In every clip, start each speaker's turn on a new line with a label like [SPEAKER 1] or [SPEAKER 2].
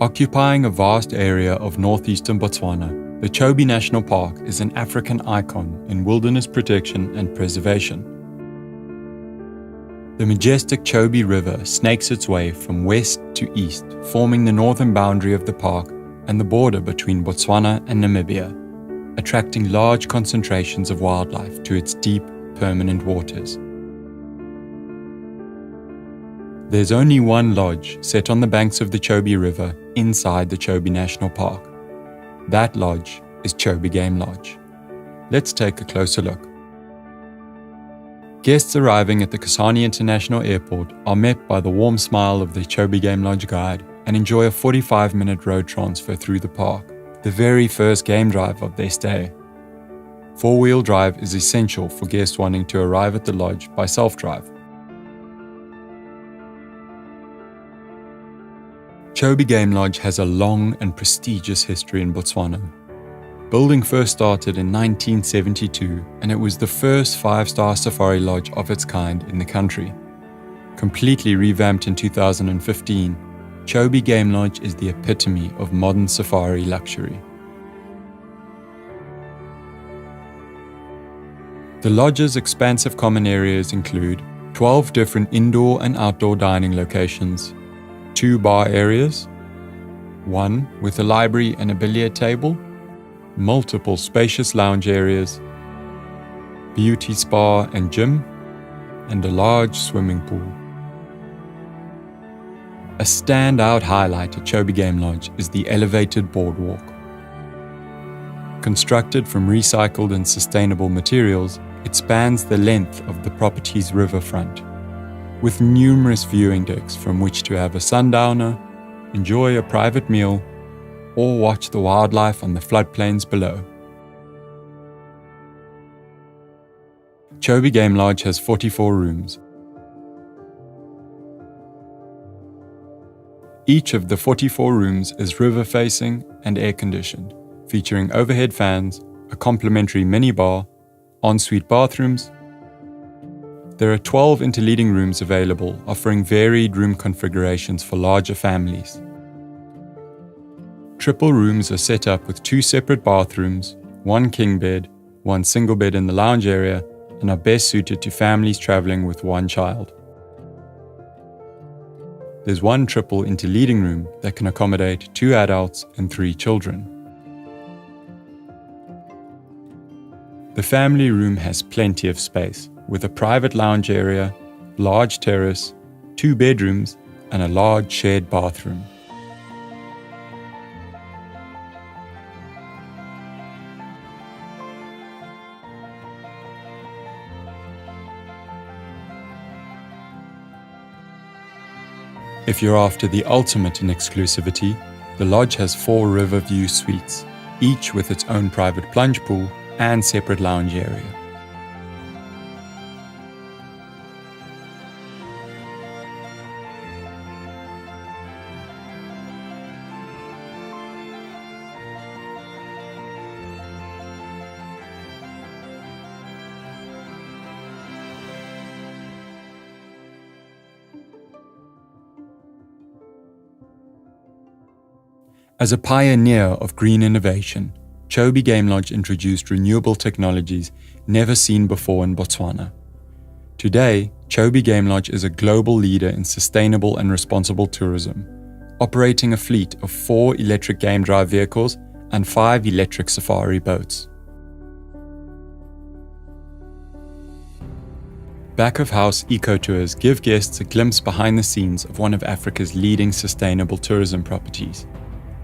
[SPEAKER 1] Occupying a vast area of northeastern Botswana, the Chobe National Park is an African icon in wilderness protection and preservation. The majestic Chobe River snakes its way from west to east, forming the northern boundary of the park and the border between Botswana and Namibia, attracting large concentrations of wildlife to its deep, permanent waters. There's only one lodge set on the banks of the Chobe River inside the Chobe National Park. That lodge is Chobe Game Lodge. Let's take a closer look. Guests arriving at the Kasane International Airport are met by the warm smile of the Chobe Game Lodge guide and enjoy a 45-minute road transfer through the park, the very first game drive of their stay. Four-wheel drive is essential for guests wanting to arrive at the lodge by self-drive. Chobe Game Lodge has a long and prestigious history in Botswana. Building first started in 1972, and it was the first 5-star safari lodge of its kind in the country. Completely revamped in 2015, Chobe Game Lodge is the epitome of modern safari luxury. The lodge's expansive common areas include 12 different indoor and outdoor dining locations, 2 bar areas, 1 with a library and a billiard table, multiple spacious lounge areas, beauty spa and gym, and a large swimming pool. A standout highlight at Chobe Game Lodge is the elevated boardwalk. Constructed from recycled and sustainable materials, it spans the length of the property's riverfront, with numerous viewing decks from which to have a sundowner, enjoy a private meal, or watch the wildlife on the floodplains below. Chobe Game Lodge has 44 rooms. Each of the 44 rooms is river-facing and air-conditioned, featuring overhead fans, a complimentary minibar, ensuite bathrooms. There are 12 interleading rooms available, offering varied room configurations for larger families. Triple rooms are set up with 2 separate bathrooms, 1 king bed, 1 single bed in the lounge area, and are best suited to families traveling with 1 child. There's 1 triple interleading room that can accommodate 2 adults and 3 children. The family room has plenty of space, with a private lounge area, large terrace, 2 bedrooms, and a large shared bathroom. If you're after the ultimate in exclusivity, the lodge has 4 riverview suites, each with its own private plunge pool and separate lounge area. As a pioneer of green innovation, Chobe Game Lodge introduced renewable technologies never seen before in Botswana. Today, Chobe Game Lodge is a global leader in sustainable and responsible tourism, operating a fleet of 4 electric game drive vehicles and 5 electric safari boats. Back-of-house eco-tours give guests a glimpse behind the scenes of one of Africa's leading sustainable tourism properties.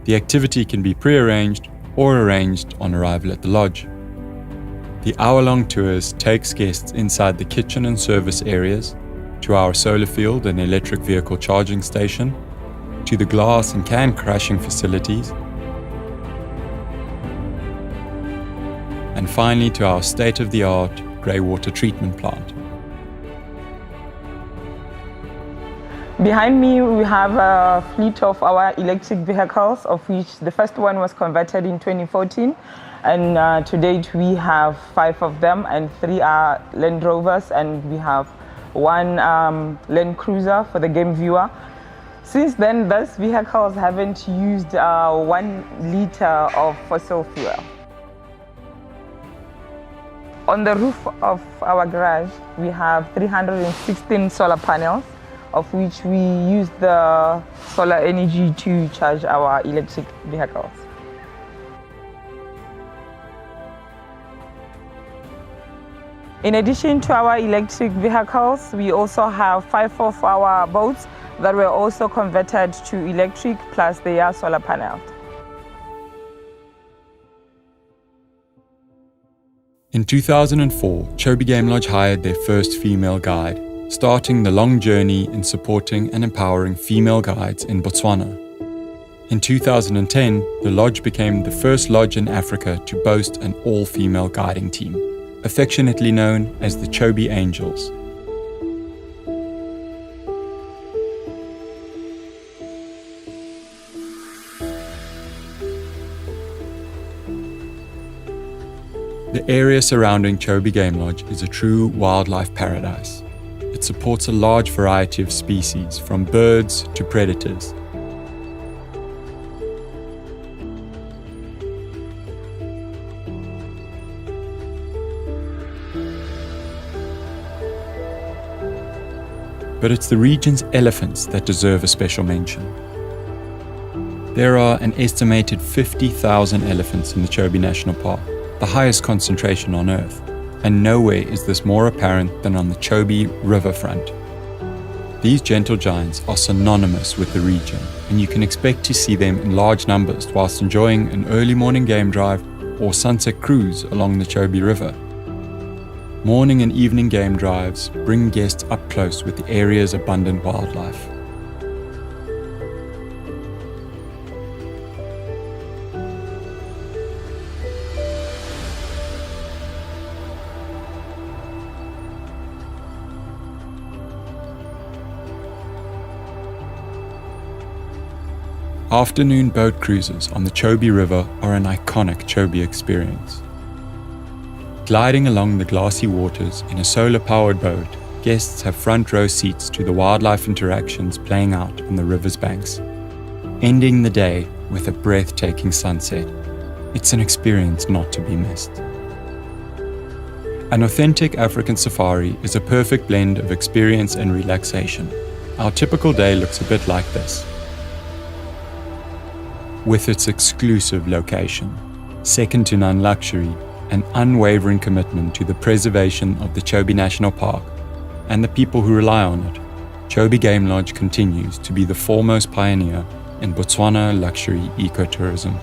[SPEAKER 1] The activity can be pre-arranged or arranged on arrival at the lodge. The hour-long tours takes guests inside the kitchen and service areas, to our solar field and electric vehicle charging station, to the glass and can crushing facilities, and finally to our state-of-the-art grey water treatment plant.
[SPEAKER 2] Behind me, we have a fleet of our electric vehicles, of which the first one was converted in 2014. And to date, we have 5 of them, and 3 are Land Rovers, and we have 1 Land Cruiser for the game viewer. Since then, those vehicles haven't used 1 liter of fossil fuel. On the roof of our garage, we have 316 solar panels, of which we use the solar energy to charge our electric vehicles. In addition to our electric vehicles, we also have 5 of our boats that were also converted to electric, plus their solar panels.
[SPEAKER 1] In 2004, Chobe Game Lodge hired their first female guide, starting the long journey in supporting and empowering female guides in Botswana. In 2010, the lodge became the first lodge in Africa to boast an all-female guiding team, affectionately known as the Chobe Angels. The area surrounding Chobe Game Lodge is a true wildlife paradise. It supports a large variety of species, from birds to predators. But it's the region's elephants that deserve a special mention. There are an estimated 50,000 elephants in the Chobe National Park, the highest concentration on Earth, and nowhere is this more apparent than on the Chobe riverfront. These gentle giants are synonymous with the region, and you can expect to see them in large numbers whilst enjoying an early morning game drive or sunset cruise along the Chobe River. Morning and evening game drives bring guests up close with the area's abundant wildlife. Afternoon boat cruises on the Chobe River are an iconic Chobe experience. Gliding along the glassy waters in a solar-powered boat, guests have front row seats to the wildlife interactions playing out on the river's banks, ending the day with a breathtaking sunset. It's an experience not to be missed. An authentic African safari is a perfect blend of experience and relaxation. Our typical day looks a bit like this. With its exclusive location, second-to-none luxury, an unwavering commitment to the preservation of the Chobe National Park and the people who rely on it, Chobe Game Lodge continues to be the foremost pioneer in Botswana luxury ecotourism.